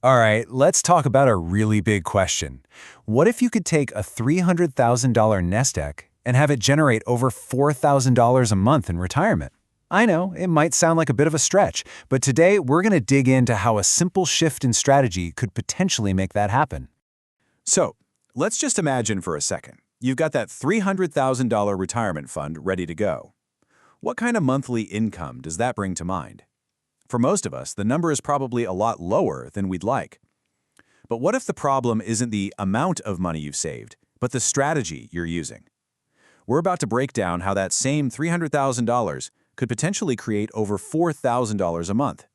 All right, let's talk about a really big question. What if you could take a $300,000 nest egg and have it generate over $4,000 a month in retirement? I know, it might sound like a bit of a stretch, but today we're going to dig into how a simple shift in strategy could potentially make that happen. So, let's just imagine for a second. You've got that $300,000 retirement fund ready to go. What kind of monthly income does that bring to mind? For most of us, the number is probably a lot lower than we'd like. But what if the problem isn't the amount of money you've saved, but the strategy you're using? We're about to break down how that same $300,000 could potentially create over $4,000 a month.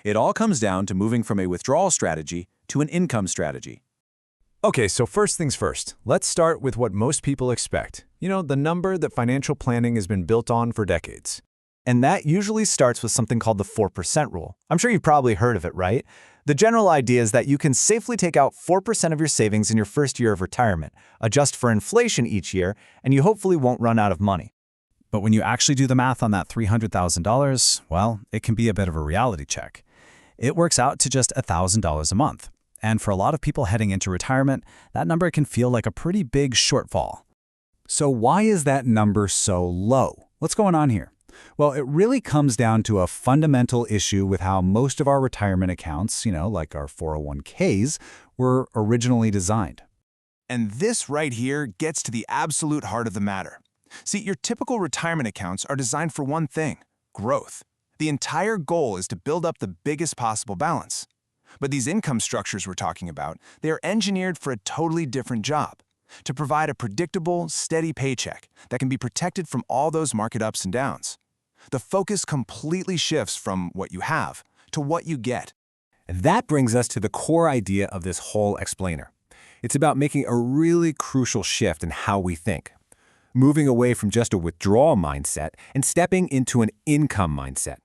It all comes down to moving from a withdrawal strategy to an income strategy. Okay, so first things first, let's start with what most people expect. The number that financial planning has been built on for decades. And that usually starts with something called the 4% rule. I'm sure you've probably heard of it, right? The general idea is that you can safely take out 4% of your savings in your first year of retirement, adjust for inflation each year, and you hopefully won't run out of money. But when you actually do the math on that $300,000, well, it can be a bit of a reality check. It works out to just $1,000 a month. And for a lot of people heading into retirement, that number can feel like a pretty big shortfall. So why is that number so low? What's going on here? Well, it really comes down to a fundamental issue with how most of our retirement accounts, like our 401ks, were originally designed. And this right here gets to the absolute heart of the matter. See, your typical retirement accounts are designed for one thing: growth. The entire goal is to build up the biggest possible balance. But these income structures we're talking about, they are engineered for a totally different job: to provide a predictable, steady paycheck that can be protected from all those market ups and downs. The focus completely shifts from what you have to what you get. That brings us to the core idea of this whole explainer. It's about making a really crucial shift in how we think, moving away from just a withdrawal mindset and stepping into an income mindset.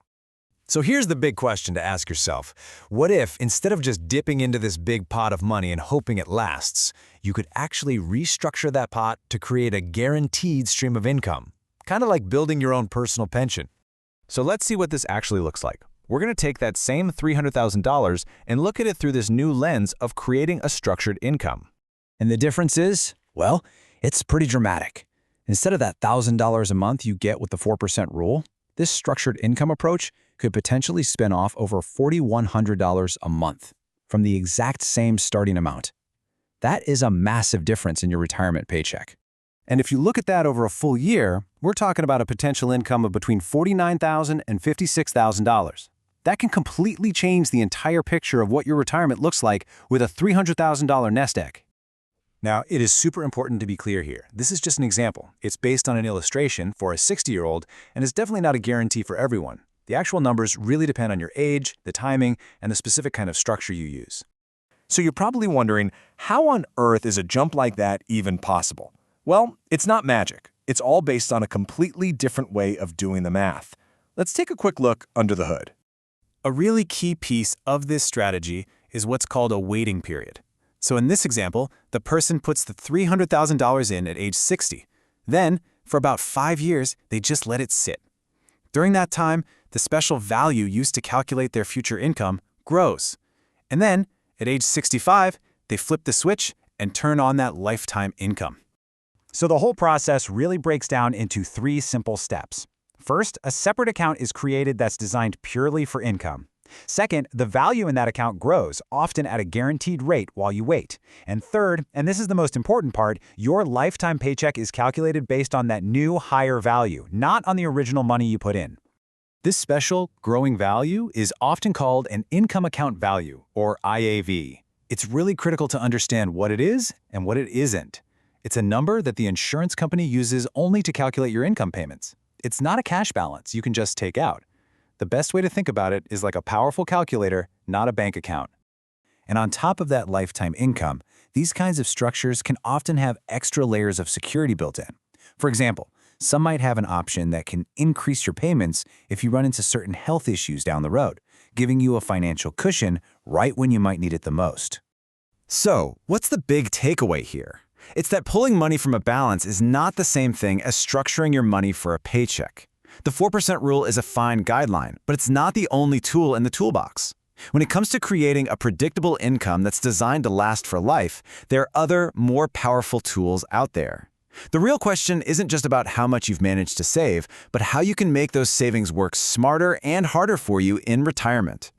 So here's the big question to ask yourself. What if, instead of just dipping into this big pot of money and hoping it lasts, you could actually restructure that pot to create a guaranteed stream of income? Kind of like building your own personal pension. So let's see what this actually looks like. We're going to take that same $300,000 and look at it through this new lens of creating a structured income. And the difference is, well, it's pretty dramatic. Instead of that $1,000 a month you get with the 4% rule, this structured income approach could potentially spin off over $4,100 a month from the exact same starting amount. That is a massive difference in your retirement paycheck. And if you look at that over a full year, we're talking about a potential income of between $49,000 and $56,000. That can completely change the entire picture of what your retirement looks like with a $300,000 nest egg. Now, it is super important to be clear here. This is just an example. It's based on an illustration for a 60-year-old and is definitely not a guarantee for everyone. The actual numbers really depend on your age, the timing, and the specific kind of structure you use. So you're probably wondering, how on earth is a jump like that even possible? Well, it's not magic. It's all based on a completely different way of doing the math. Let's take a quick look under the hood. A really key piece of this strategy is what's called a waiting period. So in this example, the person puts the $300,000 in at age 60. Then, for about 5 years, they just let it sit. During that time, the special value used to calculate their future income grows. And then, at age 65, they flip the switch and turn on that lifetime income. So the whole process really breaks down into 3 simple steps. First, a separate account is created that's designed purely for income. Second, the value in that account grows, often at a guaranteed rate while you wait. And third, and this is the most important part, your lifetime paycheck is calculated based on that new higher value, not on the original money you put in. This special growing value is often called an income account value, or IAV. It's really critical to understand what it is and what it isn't. It's a number that the insurance company uses only to calculate your income payments. It's not a cash balance you can just take out. The best way to think about it is like a powerful calculator, not a bank account. And on top of that lifetime income, these kinds of structures can often have extra layers of security built in. For example, some might have an option that can increase your payments if you run into certain health issues down the road, giving you a financial cushion right when you might need it the most. So, what's the big takeaway here? It's that pulling money from a balance is not the same thing as structuring your money for a paycheck. The 4% rule is a fine guideline, but it's not the only tool in the toolbox. When it comes to creating a predictable income that's designed to last for life, there are other, more powerful tools out there. The real question isn't just about how much you've managed to save, but how you can make those savings work smarter and harder for you in retirement.